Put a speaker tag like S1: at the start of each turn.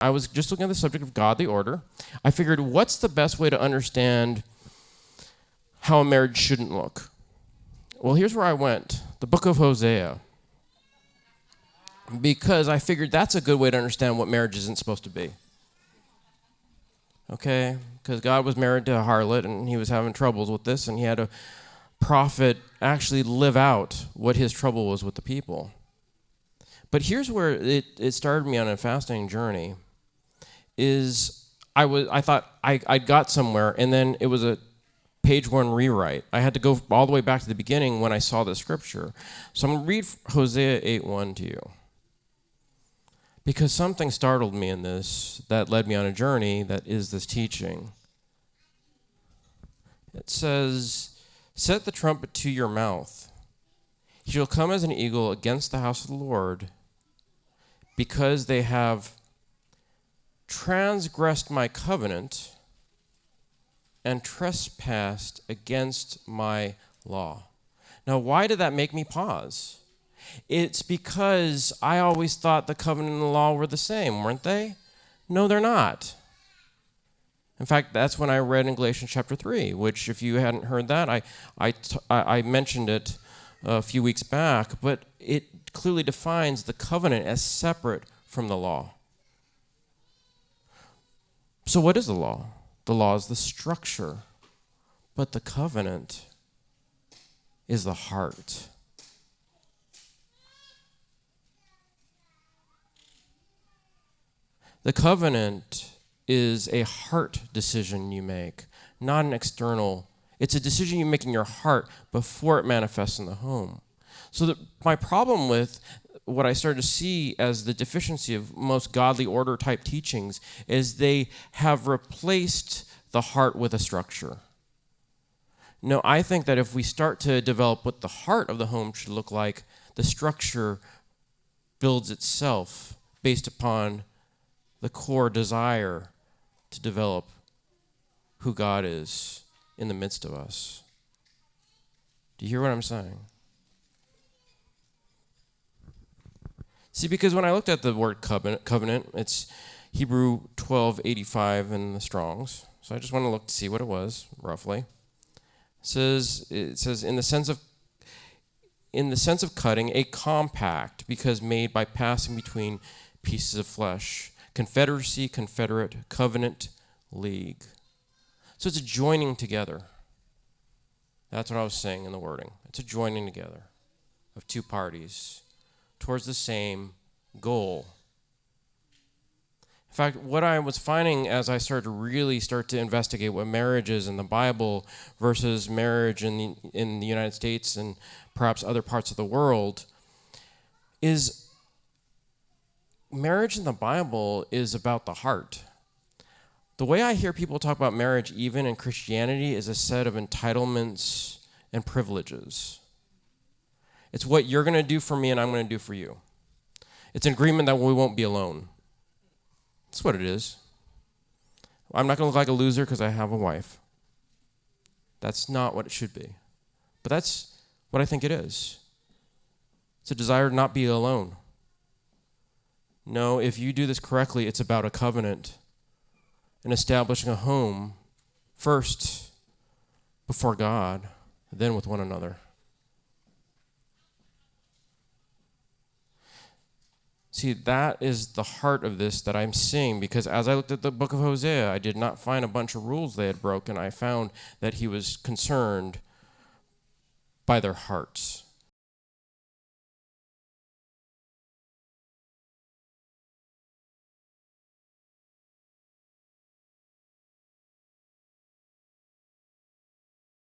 S1: I was just looking at the subject of godly order. I figured, what's the best way to understand how a marriage shouldn't look? Well, here's where I went. The book of Hosea. Because I figured that's a good way to understand what marriage isn't supposed to be. Okay? Because God was married to a harlot, and he was having troubles with this, and he had a prophet actually live out what his trouble was with the people. But here's where it started me on a fascinating journey. I thought I got somewhere, and then it was a page one rewrite. I had to go all the way back to the beginning when I saw the scripture. So I'm going to read Hosea 8:1 to you. Because something startled me in this that led me on a journey that is this teaching. It says, "Set the trumpet to your mouth. He shall come as an eagle against the house of the Lord, because they have transgressed my covenant and trespassed against my law." Now, why did that make me pause? It's because I always thought the covenant and the law were the same, weren't they? No, they're not. In fact, that's when I read in Galatians chapter 3, which, if you hadn't heard that, I mentioned it a few weeks back, but it clearly defines the covenant as separate from the law. So what is the law? The law is the structure, but the covenant is the heart. The covenant is a heart decision you make, not an external. It's a decision you make in your heart before it manifests in the home. So my problem with what I started to see as the deficiency of most godly order type teachings is they have replaced the heart with a structure. No, I think that if we start to develop what the heart of the home should look like, the structure builds itself based upon the core desire to develop who God is in the midst of us. Do you hear what I'm saying? See, because when I looked at the word covenant, it's Hebrew 1285 in the Strongs. So I just want to look to see what it was, roughly. It says in the sense of cutting, a compact, because made by passing between pieces of flesh. Confederacy, confederate, covenant, league. So it's a joining together. That's what I was saying in the wording. It's a joining together of two parties towards the same goal. In fact, what I was finding as I started to really start to investigate what marriage is in the Bible versus marriage in the United States and perhaps other parts of the world is marriage in the Bible is about the heart. The way I hear people talk about marriage, even in Christianity, is a set of entitlements and privileges. It's what you're going to do for me and I'm going to do for you. It's an agreement that we won't be alone. That's what it is. I'm not going to look like a loser because I have a wife. That's not what it should be. But that's what I think it is. It's a desire to not be alone. No, if you do this correctly, it's about a covenant and establishing a home first before God, then with one another. See, that is the heart of this that I'm seeing, because as I looked at the book of Hosea, I did not find a bunch of rules they had broken. I found that he was concerned by their hearts.